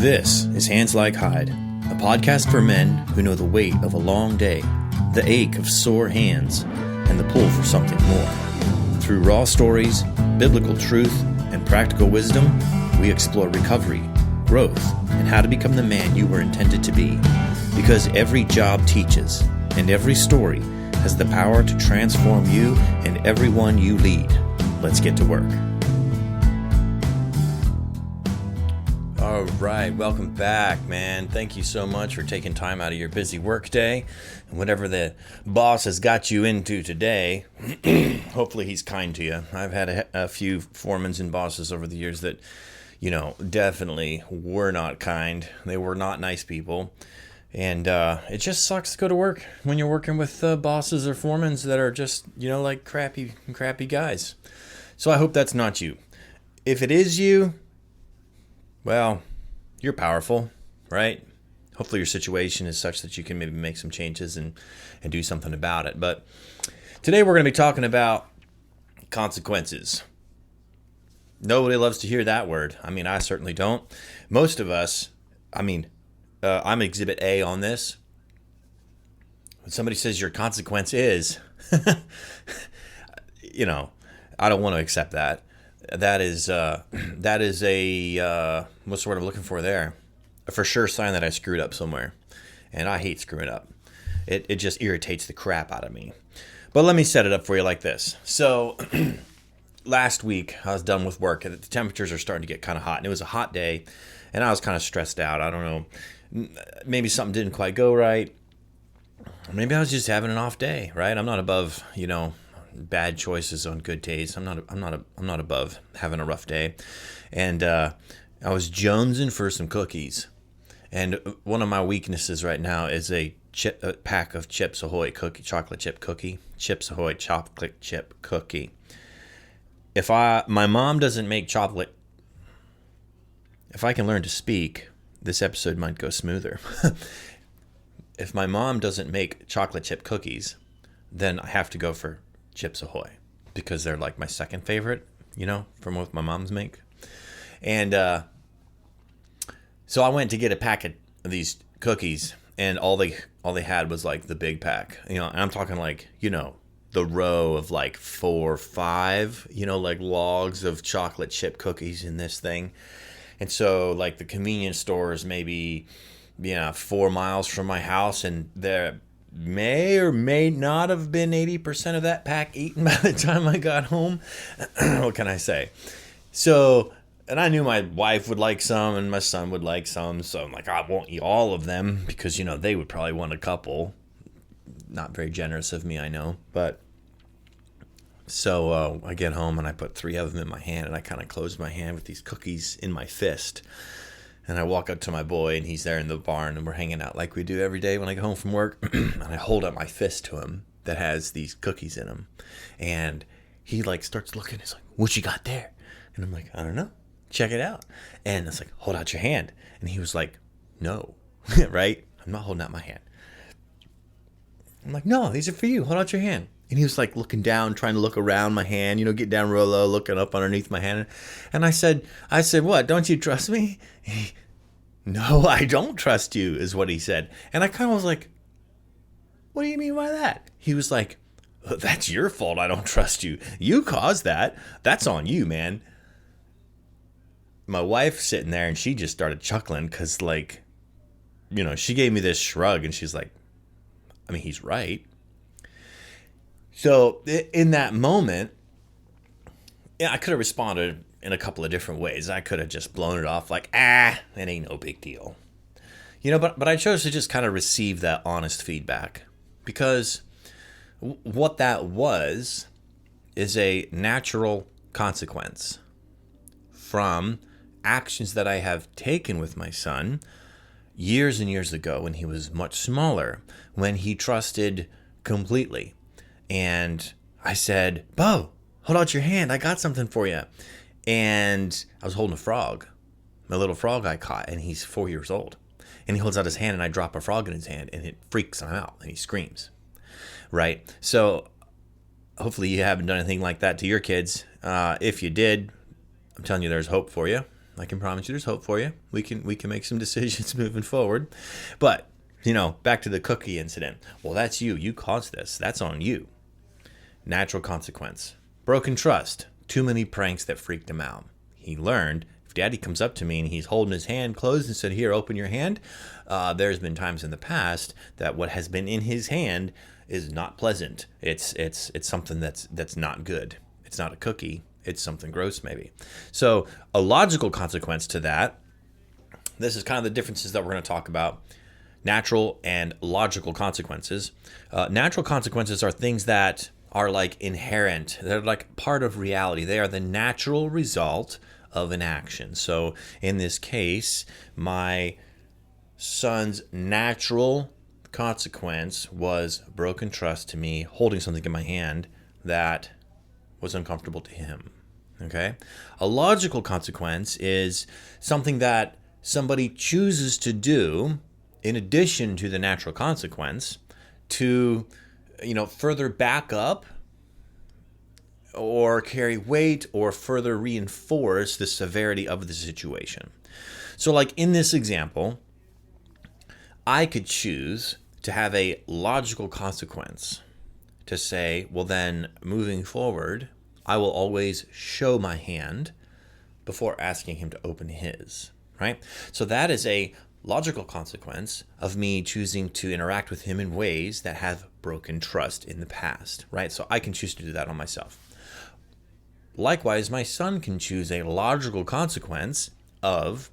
This is Hands Like Hide, a podcast for men who know the weight of a long day, the ache of sore hands, and the pull for something more. Through raw stories, biblical truth, and practical wisdom, we explore recovery, growth, and how to become the man you were intended to be. Because every job teaches, and every story has the power to transform you and everyone you lead. Let's get to work. All right, welcome back, man. Thank you so much for taking time out of your busy work day. And whatever the boss has got you into today, hopefully he's kind to you. I've had a few foremans and bosses over the years that, definitely were not kind. They were not nice people. And it just sucks to go to work when you're working with bosses or foremans that are just, like crappy guys. So I hope that's not you. If it is you, well, you're powerful, right? Hopefully your situation is such that you can maybe make some changes and do something about it. But today we're going to be talking about consequences. Nobody loves to hear that word. I mean, I certainly don't. Most of us, I'm exhibit A on this. When somebody says your consequence is, I don't want to accept that. That is a what's the word I'm looking for there? A for sure sign that I screwed up somewhere, and I hate screwing up. It just irritates the crap out of me. But let me set it up for you like this. So last week I was done with work, and the temperatures are starting to get kind of hot, and it was a hot day, and I was kind of stressed out. I don't know, maybe something didn't quite go right. Maybe I was just having an off day, right? I'm not above, bad choices on good days. I'm not above having a rough day. And I was jonesing for some cookies. And one of my weaknesses right now is a pack of Chips Ahoy chocolate chip cookie. Chips Ahoy chocolate chip cookie. If my mom doesn't make chocolate, if I can learn to speak, this episode might go smoother. If my mom doesn't make chocolate chip cookies, then I have to go for Chips Ahoy, because they're like my second favorite, from what my mom's make. And so I went to get a packet of these cookies, and all they had was like the big pack, and I'm talking like, the row of like 4 or 5, like logs of chocolate chip cookies in this thing. And so like the convenience store is maybe 4 miles from my house, and there may or may not have been 80% of that pack eaten by the time I got home. What can I say? So, and I knew my wife would like some and my son would like some. So I'm like, I won't eat all of them because, they would probably want a couple. Not very generous of me, I know. But so I get home and I put 3 of them in my hand, and I kind of close my hand with these cookies in my fist. And I walk up to my boy, and he's there in the barn, and we're hanging out like we do every day when I go home from work. And I hold up my fist to him that has these cookies in them. And he like starts looking. He's like, "What you got there?" And I'm like, "I don't know. Check it out." And it's like, "Hold out your hand." And he was like, "No." Right? I'm not holding out my hand. I'm like, "No, these are for you. Hold out your hand." And he was like looking down, trying to look around my hand, get down real low, looking up underneath my hand. And I said, "What, don't you trust me?" "No, I don't trust you," is what he said. And I kind of was like, "What do you mean by that?" He was like, "That's your fault. I don't trust you. You caused that. That's on you, man." My wife sitting there, and she just started chuckling because, she gave me this shrug, and she's like, he's right. So in that moment, I could have responded in a couple of different ways. I could have just blown it off like, it ain't no big deal. But I chose to just kind of receive that honest feedback, because what that was is a natural consequence from actions that I have taken with my son years and years ago when he was much smaller, when he trusted completely. And I said, "Bo, hold out your hand. I got something for you." And I was holding a frog, my little frog I caught, and he's 4 years old. And he holds out his hand, and I drop a frog in his hand, and it freaks him out, and he screams. Right? So hopefully you haven't done anything like that to your kids. If you did, I'm telling you there's hope for you. I can promise you there's hope for you. We can make some decisions moving forward. But, back to the cookie incident. Well, that's you. You caused this. That's on you. Natural consequence. Broken trust. Too many pranks that freaked him out. He learned, if Daddy comes up to me and he's holding his hand closed and said, "Here, open your hand," there's been times in the past that what has been in his hand is not pleasant. It's something that's not good. It's not a cookie. It's something gross, maybe. So a logical consequence to that, this is kind of the differences that we're going to talk about. Natural and logical consequences. Natural consequences are things that are like inherent. They're like part of reality. They are the natural result of an action. So in this case, my son's natural consequence was broken trust to me, holding something in my hand that was uncomfortable to him. Okay? A logical consequence is something that somebody chooses to do in addition to the natural consequence to, further back up or carry weight or further reinforce the severity of the situation. So like in this example, I could choose to have a logical consequence to say, well then moving forward, I will always show my hand before asking him to open his, right? So that is a logical consequence of me choosing to interact with him in ways that have broken trust in the past, right? So I can choose to do that on myself. Likewise, my son can choose a logical consequence of,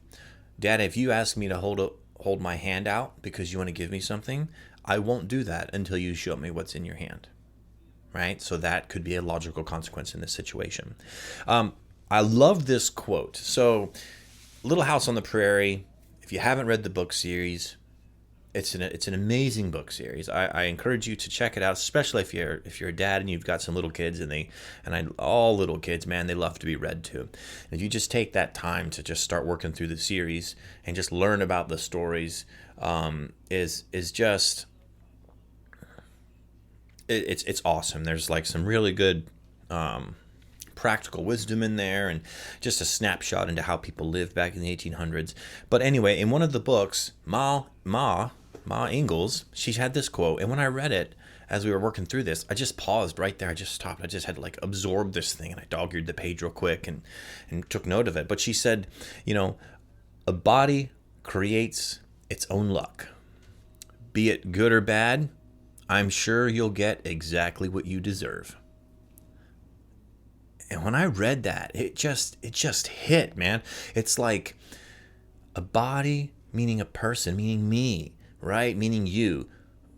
"Dad, if you ask me to hold my hand out because you want to give me something, I won't do that until you show me what's in your hand." Right? So that could be a logical consequence in this situation. I love this quote. So Little House on the Prairie, if you haven't read the book series, it's an amazing book series. I encourage you to check it out, especially if you're a dad and you've got some little kids, all little kids, man, they love to be read to. And if you just take that time to just start working through the series and just learn about the stories, is just it's awesome. There's like some really good practical wisdom in there and just a snapshot into how people lived back in the 1800s. But anyway, in one of the books, Ma Ingalls, she had this quote, and when I read it as we were working through this, I just paused right there. I just stopped. I just had to like absorb this thing, and I dog-eared the page real quick and took note of it. But she said, a body creates its own luck. Be it good or bad, I'm sure you'll get exactly what you deserve. And when I read that, it just hit, man. It's like a body, meaning a person, meaning me, right? Meaning you.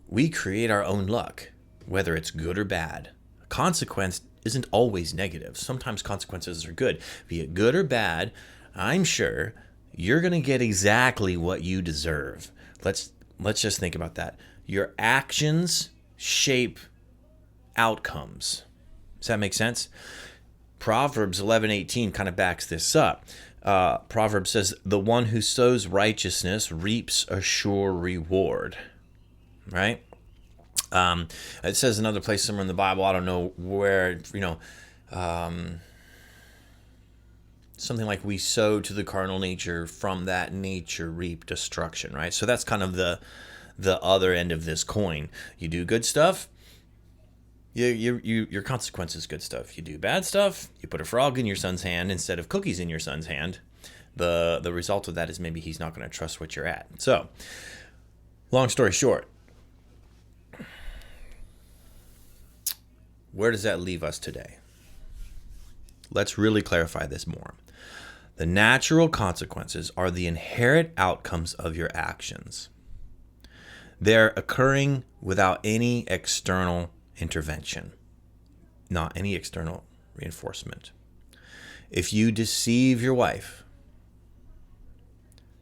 We create our own luck, whether it's good or bad. A consequence isn't always negative. Sometimes consequences are good. Be it good or bad, I'm sure you're going to get exactly what you deserve. Let's just think about that. Your actions shape outcomes. Does that make sense? Proverbs 11:18 kind of backs this up. Proverbs says, "The one who sows righteousness reaps a sure reward." Right? It says another place somewhere in the Bible, I don't know where, something like we sow to the carnal nature, from that nature reap destruction, right? So that's kind of the other end of this coin. You do good stuff, your consequence is good stuff. You do bad stuff, you put a frog in your son's hand instead of cookies in your son's hand. The result of that is maybe he's not going to trust what you're at. So, long story short, where does that leave us today? Let's really clarify this more. The natural consequences are the inherent outcomes of your actions. They're occurring without any external intervention, not any external reinforcement. If you deceive your wife,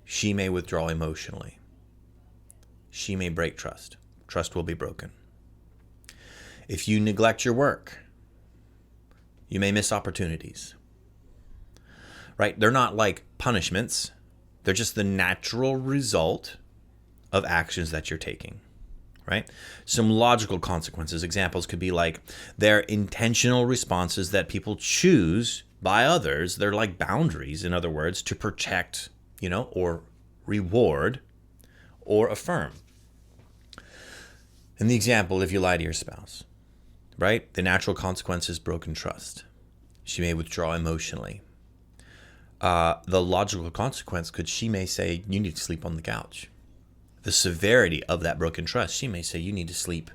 she may withdraw emotionally. She may break trust. Trust will be broken. If you neglect your work, you may miss opportunities. Right? They're not like punishments. They're just the natural result of actions that you're taking. Right? Some logical consequences. Examples could be like they're intentional responses that people choose by others. They're like boundaries, in other words, to protect, or reward or affirm. In the example, if you lie to your spouse, right? The natural consequence is broken trust. She may withdraw emotionally. The logical consequence she may say, you need to sleep on the couch. The severity of that broken trust, she may say, you need to sleep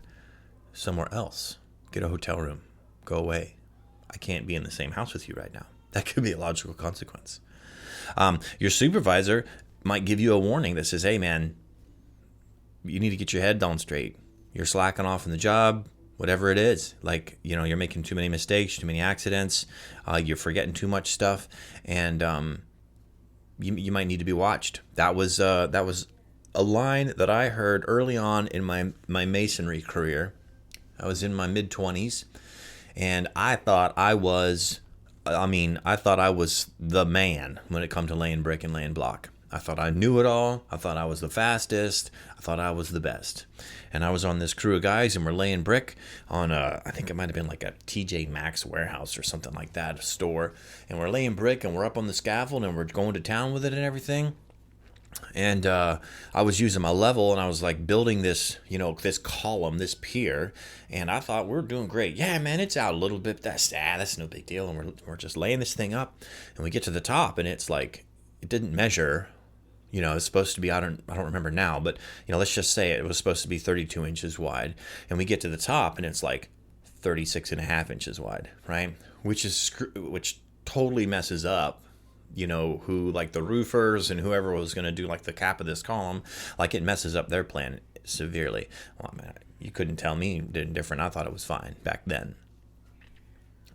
somewhere else. Get a hotel room. Go away. I can't be in the same house with you right now. That could be a logical consequence. Your supervisor might give you a warning that says, hey, man, you need to get your head on straight. You're slacking off in the job, whatever it is. Like, you're making too many mistakes, too many accidents. You're forgetting too much stuff. And you might need to be watched. That was a line that I heard early on in my masonry career. I was in my mid-20s, and I thought I was the man when it come to laying brick and laying block. I thought I knew it all. I thought I was the fastest. I thought I was the best. And I was on this crew of guys, and we're laying brick on I think it might have been like a TJ Maxx warehouse or something like that, a store. And we're laying brick, and we're up on the scaffold, and we're going to town with it and everything. And I was using my level, and I was like building this, this column, this pier, and I thought we're doing great. Yeah, man, it's out a little bit. That's no big deal. And we're just laying this thing up, and we get to the top, and it's like it didn't measure. It's supposed to be, I don't remember now, but let's just say it was supposed to be 32 inches wide, and we get to the top, and it's like 36 and a half inches wide, right? Which totally messes up. Who like the roofers and whoever was going to do like the cap of this column, like it messes up their plan severely. Well, man, you couldn't tell me different. I thought it was fine back then.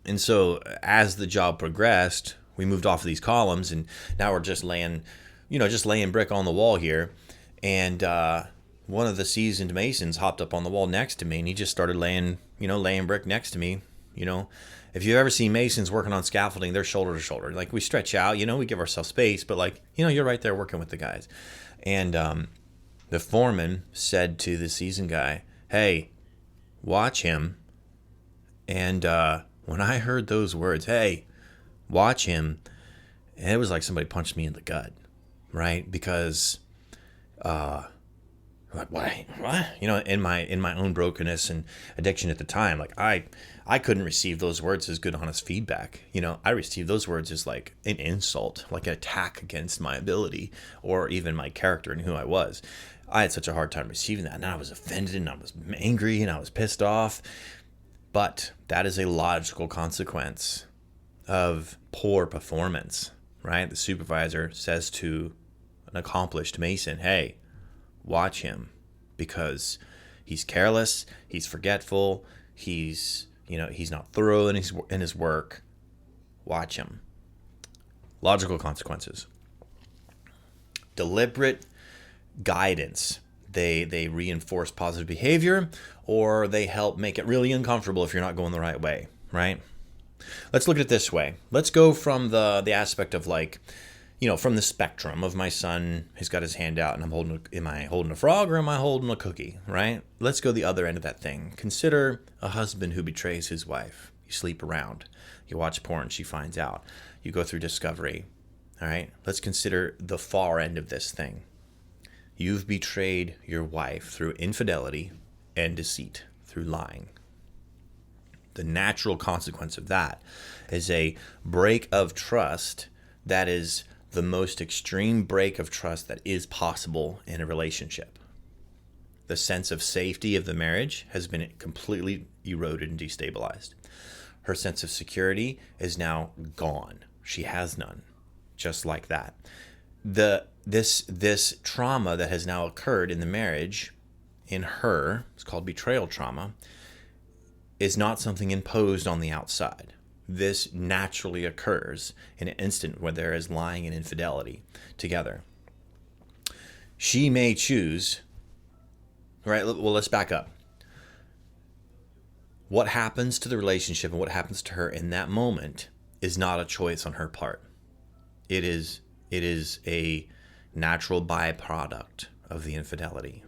And so as the job progressed, we moved off of these columns, and now we're just laying brick on the wall here. And one of the seasoned masons hopped up on the wall next to me, and he just started laying brick next to me. If you've ever seen masons working on scaffolding, they're shoulder to shoulder. Like we stretch out, we give ourselves space, but like, you're right there working with the guys. And the foreman said to the seasoned guy, hey, watch him. And when I heard those words, hey, watch him, it was like somebody punched me in the gut, right? Because like what? In my own brokenness and addiction at the time, like I couldn't receive those words as good, honest feedback. I received those words as like an insult, like an attack against my ability or even my character and who I was. I had such a hard time receiving that, and I was offended, and I was angry, and I was pissed off. But that is a logical consequence of poor performance, right? The supervisor says to an accomplished mason, hey, watch him, because he's careless, he's forgetful, he's not thorough in his work. Watch him. Logical consequences. Deliberate guidance. They reinforce positive behavior, or they help make it really uncomfortable if you're not going the right way, right? Let's look at it this way. Let's go from the aspect of like, from the spectrum of my son has got his hand out, and am I holding a frog or am I holding a cookie, right? Let's go the other end of that thing. Consider a husband who betrays his wife. You sleep around. You watch porn. She finds out. You go through discovery. All right? Let's consider the far end of this thing. You've betrayed your wife through infidelity and deceit, through lying. The natural consequence of that is a break of trust that is the most extreme break of trust that is possible in a relationship. The sense of safety of the marriage has been completely eroded and destabilized. Her sense of security is now gone. She has none. Just like that. This trauma that has now occurred in the marriage, in her, it's called betrayal trauma, is not something imposed on the outside. This naturally occurs in an instant where there is lying and infidelity together. She may choose, right? Well, let's back up. What happens to the relationship and what happens to her in that moment is not a choice on her part. It is a natural byproduct of the infidelity.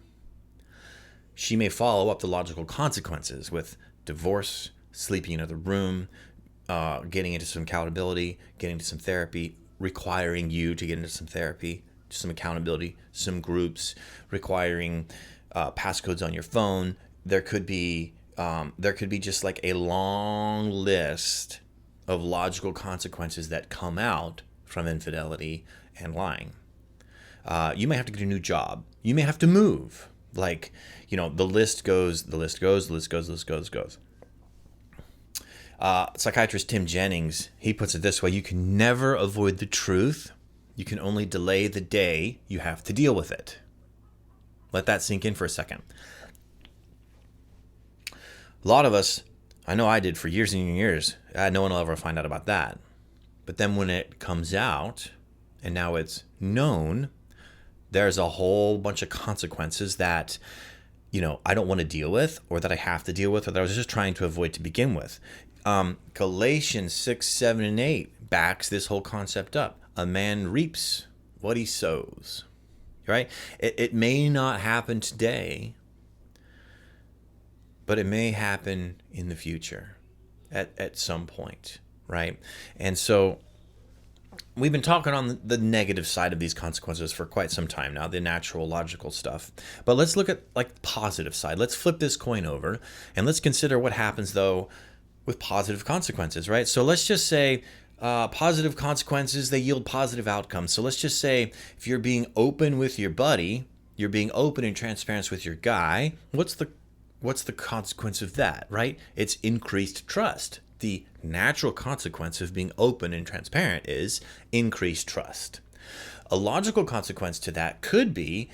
She may follow up the logical consequences with divorce, sleeping in another room, getting into some accountability, getting into some therapy, requiring you to get into some therapy, some accountability, some groups, requiring passcodes on your phone. There could be just like a long list of logical consequences that come out from infidelity and lying. You may have to get a new job. You may have to move. Like, the list goes. Psychiatrist Tim Jennings, he puts it this way: you can never avoid the truth. You can only delay the day you have to deal with it. Let that sink in for a second. A lot of us, I know I did for years and years, no one will ever find out about that. But then when it comes out, and now it's known, there's a whole bunch of consequences that, I don't want to deal with, or that I have to deal with, or that I was just trying to avoid to begin with. Galatians 6, 7, and 8 backs this whole concept up. A man reaps what he sows, right? It may not happen today, but it may happen in the future at some point, right? And so we've been talking on the negative side of these consequences for quite some time now, the natural, logical stuff. But let's look at like the positive side. Let's flip this coin over and let's consider what happens though with positive consequences, right? So let's just say positive consequences, they yield positive outcomes. So let's just say if you're being open with your buddy, you're being open and transparent with your guy, what's the consequence of that, right? It's increased trust. The natural consequence of being open and transparent is increased trust. A logical consequence to that could be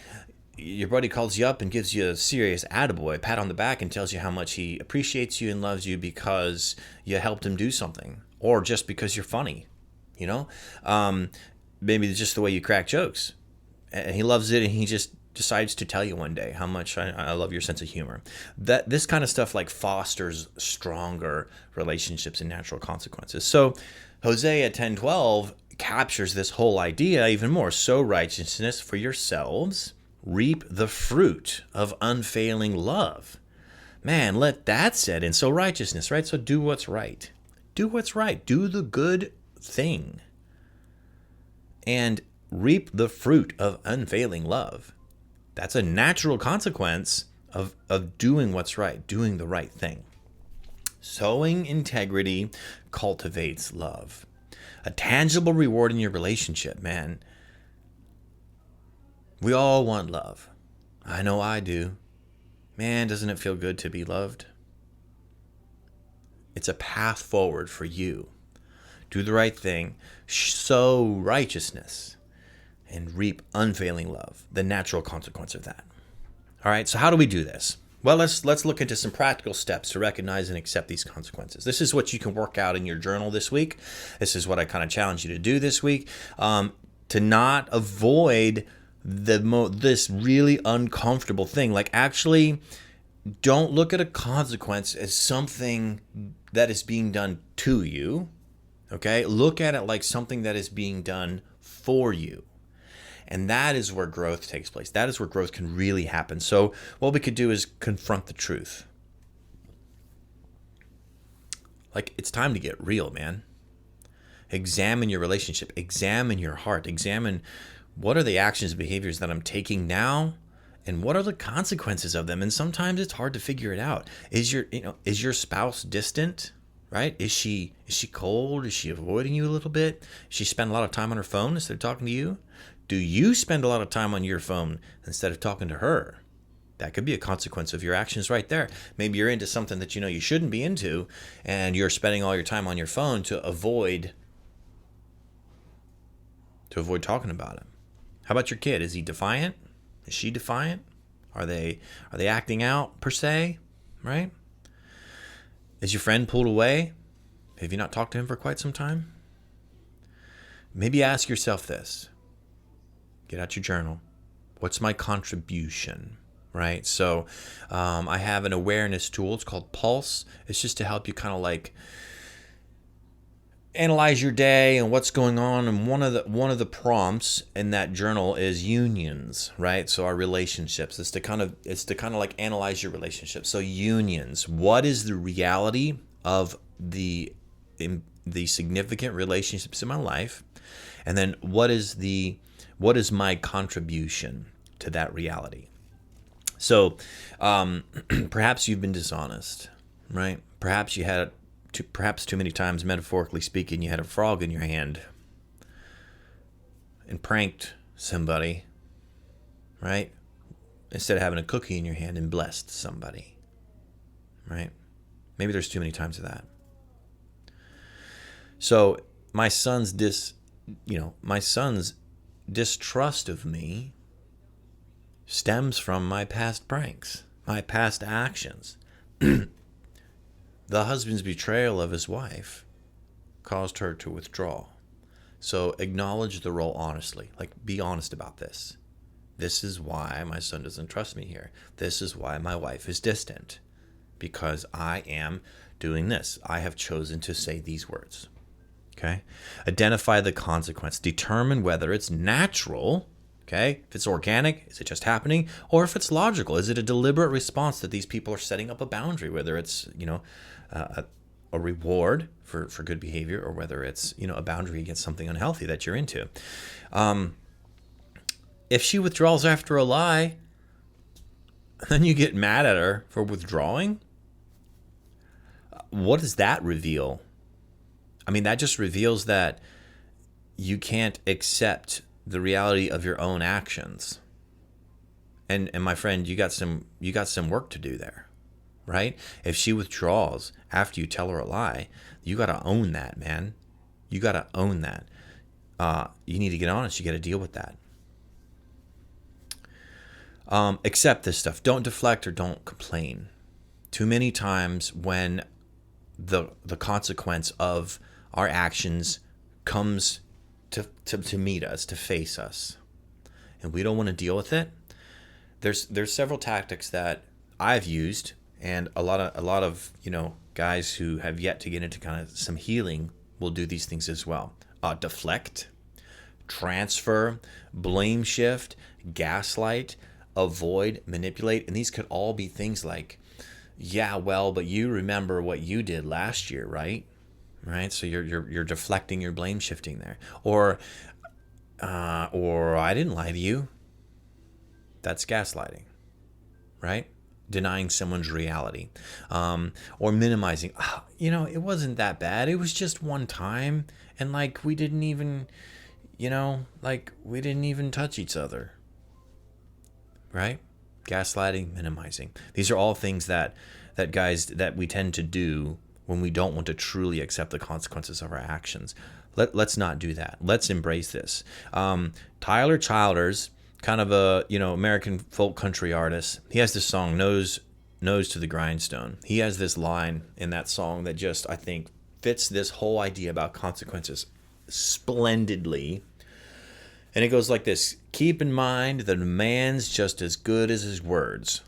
your buddy calls you up and gives you a serious attaboy, pat on the back, and tells you how much he appreciates you and loves you because you helped him do something, or just because you're funny, maybe it's just the way you crack jokes, and he loves it, and he just decides to tell you one day how much I love your sense of humor. That this kind of stuff like fosters stronger relationships and natural consequences. So Hosea 10:12 captures this whole idea even more. Sow righteousness for yourselves, reap the fruit of unfailing love. Man, let that set in. So righteousness, right? So do what's right. Do what's right. Do the good thing. And reap the fruit of unfailing love. That's a natural consequence of doing what's right, doing the right thing. Sowing integrity cultivates love. A tangible reward in your relationship, man. We all want love. I know I do. Man, doesn't it feel good to be loved? It's a path forward for you. Do the right thing, sow righteousness, and reap unfailing love, the natural consequence of that. All right, so how do we do this? Well, let's look into some practical steps to recognize and accept these consequences. This is what you can work out in your journal this week. This is what I kind of challenge you to do this week, to not avoid this really uncomfortable thing. Like, actually, don't look at a consequence as something that is being done to you, okay? Look at it like something that is being done for you. And that is where growth takes place. That is where growth can really happen. So what we could do is confront the truth. Like, it's time to get real, man. Examine your relationship. Examine your heart. Examine what are the actions and behaviors that I'm taking now, and what are the consequences of them. And sometimes it's hard to figure it out. Is your spouse distant? Right? Is she cold? Is she avoiding you a little bit? Does she spend a lot of time on her phone instead of talking to you? Do you spend a lot of time on your phone instead of talking to her? That could be a consequence of your actions right there. Maybe you're into something that you shouldn't be into, and you're spending all your time on your phone to avoid talking about it. How about your kid? Is he defiant? Is she defiant? Are they acting out per se? Right? Is your friend pulled away? Have you not talked to him for quite some time? Maybe ask yourself this. Get out your journal. What's my contribution? Right? So I have an awareness tool. It's called Pulse. It's just to help you kind of like analyze your day and what's going on. And one of the prompts in that journal is unions, right? So our relationships. It's to kind of like analyze your relationships. So unions. What is the reality of the the significant relationships in my life, and then what is my contribution to that reality? So perhaps you've been dishonest, right? Perhaps you had perhaps too many times, metaphorically speaking, you had a frog in your hand and pranked somebody, right? Instead of having a cookie in your hand and blessed somebody, right? Maybe there's too many times of that. So my son's distrust of me stems from my past pranks, my past actions. The husband's betrayal of his wife caused her to withdraw. So acknowledge the role honestly. Like, be honest about this. This is why my son doesn't trust me here. This is why my wife is distant. Because I am doing this. I have chosen to say these words. Okay? Identify the consequence. Determine whether it's natural. Okay? If it's organic, is it just happening? Or if it's logical, is it a deliberate response that these people are setting up a boundary, whether it's, a reward for good behavior, or whether it's, a boundary against something unhealthy that you're into. If she withdraws after a lie, then you get mad at her for withdrawing. What does that reveal? I mean, that just reveals that you can't accept the reality of your own actions. And my friend, you got some work to do there, right? If she withdraws after you tell her a lie, you got to own that, man. You got to own that. You need to get honest. You got to deal with that. Accept this stuff. Don't deflect or don't complain. Too many times when the consequence of our actions comes to meet us, to face us, and we don't want to deal with it, there's several tactics that I've used, and a lot of guys who have yet to get into kind of some healing will do these things as well. Deflect, transfer, blame shift, gaslight, avoid, manipulate, and these could all be things like, yeah, well, but you remember what you did last year, right? Right? So you're deflecting, you're blame shifting there. Or I didn't lie to you. That's gaslighting, right? Denying someone's reality. Or minimizing, it wasn't that bad. It was just one time, and we didn't even touch each other. Right? Gaslighting, minimizing. These are all things that guys that we tend to do when we don't want to truly accept the consequences of our actions. Let's not do that. Let's embrace this. Tyler Childers, kind of a American folk country artist, he has this song, Nose to the Grindstone. He has this line in that song that just, I think, fits this whole idea about consequences splendidly. And it goes like this: keep in mind that a man's just as good as his words.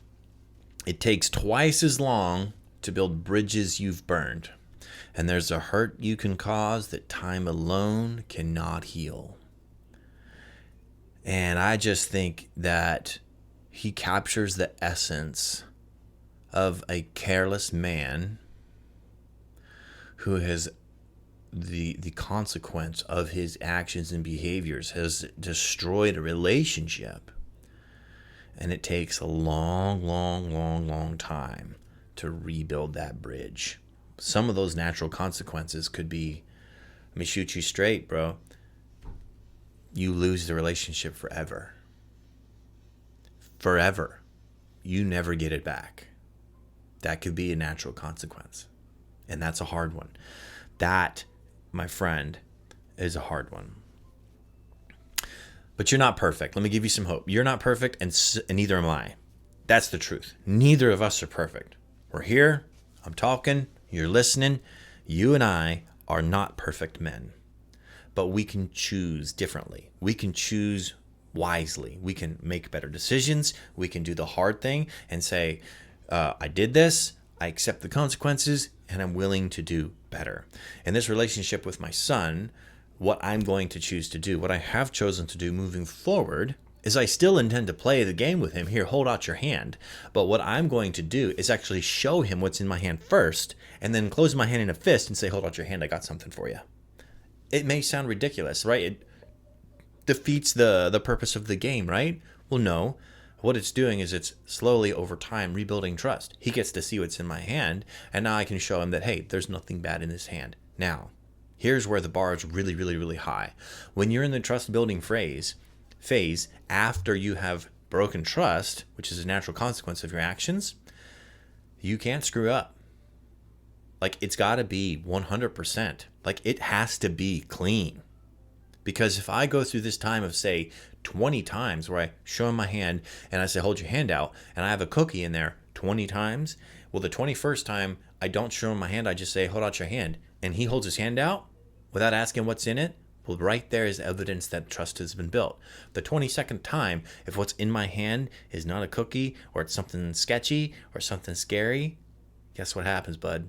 It takes twice as long to build bridges you've burned. And there's a hurt you can cause that time alone cannot heal. And I just think that he captures the essence of a careless man who has the consequence of his actions and behaviors has destroyed a relationship, and it takes a long time to rebuild that bridge. Some of those natural consequences could be, let me shoot you straight, bro, you lose the relationship forever. You never get it back. That could be a natural consequence, and that's a hard one. That, my friend, is a hard one. But you're not perfect. Let me give you some hope. You're not perfect, and neither am I. That's the truth. Neither of us are perfect. We're here. I'm talking. You're listening. You and I are not perfect men. But we can choose differently. We can choose wisely. We can make better decisions. We can do the hard thing and say, I did this. I accept the consequences, and I'm willing to do better. In this relationship with my son, what I'm going to choose to do, what I have chosen to do moving forward, is I still intend to play the game with him. Here, hold out your hand. But what I'm going to do is actually show him what's in my hand first, and then close my hand in a fist and say, hold out your hand, I got something for you. It may sound ridiculous, right? It defeats the purpose of the game, right? Well, no. What it's doing is it's slowly over time rebuilding trust. He gets to see what's in my hand, and now I can show him that, hey, there's nothing bad in this hand. Now, here's where the bar is really, really, really high. When you're in the trust building phase, after you have broken trust, which is a natural consequence of your actions, you can't screw up. Like, it's got to be 100%. Like, it has to be clean. Because if I go through this time of, say, 20 times where I show him my hand and I say, hold your hand out, and I have a cookie in there 20 times, well, the 21st time I don't show him my hand, I just say, hold out your hand, and he holds his hand out without asking what's in it, well, right there is evidence that trust has been built. The 22nd time, if what's in my hand is not a cookie, or it's something sketchy, or something scary, guess what happens, bud?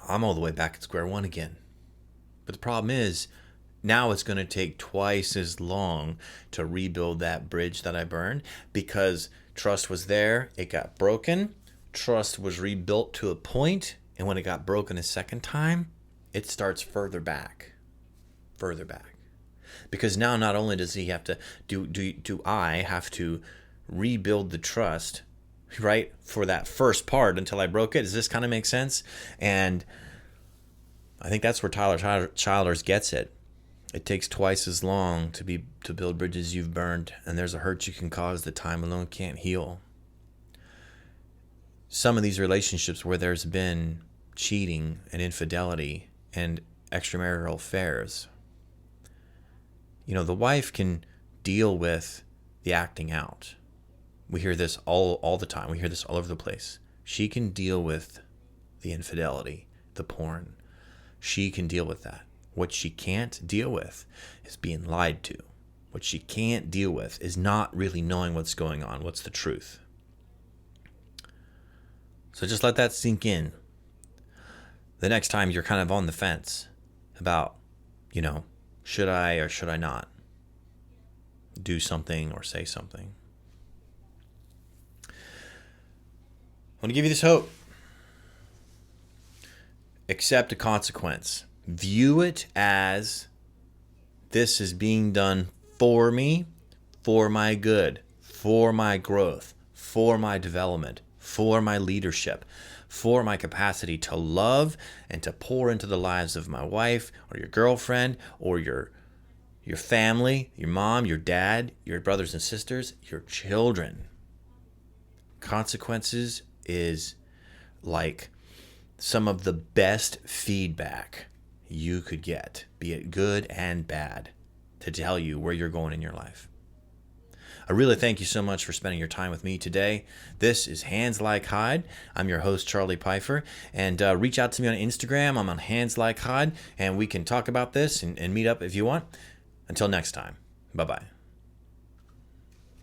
I'm all the way back at square one again. But the problem is, now it's going to take twice as long to rebuild that bridge that I burned, because trust was there, it got broken, trust was rebuilt to a point, and when it got broken a second time, it starts further back. Because now not only does he have to do I have to rebuild the trust, right, for that first part until I broke it. Does this kind of make sense? And I think that's where Tyler Childers gets it. It takes twice as long to build bridges you've burned, and there's a hurt you can cause that time alone can't heal. Some of these relationships where there's been cheating and infidelity and extramarital affairs, the wife can deal with the acting out. We hear this all the time. We hear this all over the place. She can deal with the infidelity, the porn. She can deal with that. What she can't deal with is being lied to. What she can't deal with is not really knowing what's going on, what's the truth. So just let that sink in. The next time you're kind of on the fence about, should I or should I not do something or say something. I want to give you this hope. Accept a consequence. View it as this is being done for me, for my good, for my growth, for my development, for my leadership, for my capacity to love and to pour into the lives of my wife or your girlfriend or your family, your mom, your dad, your brothers and sisters, your children. Consequences is like some of the best feedback you could get, be it good and bad, to tell you where you're going in your life. I really thank you so much for spending your time with me today. This is Hands Like Hide. I'm your host, Charlie Pfeiffer, and reach out to me on Instagram. I'm on Hands Like Hide, and we can talk about this and meet up if you want. Until next time, bye-bye.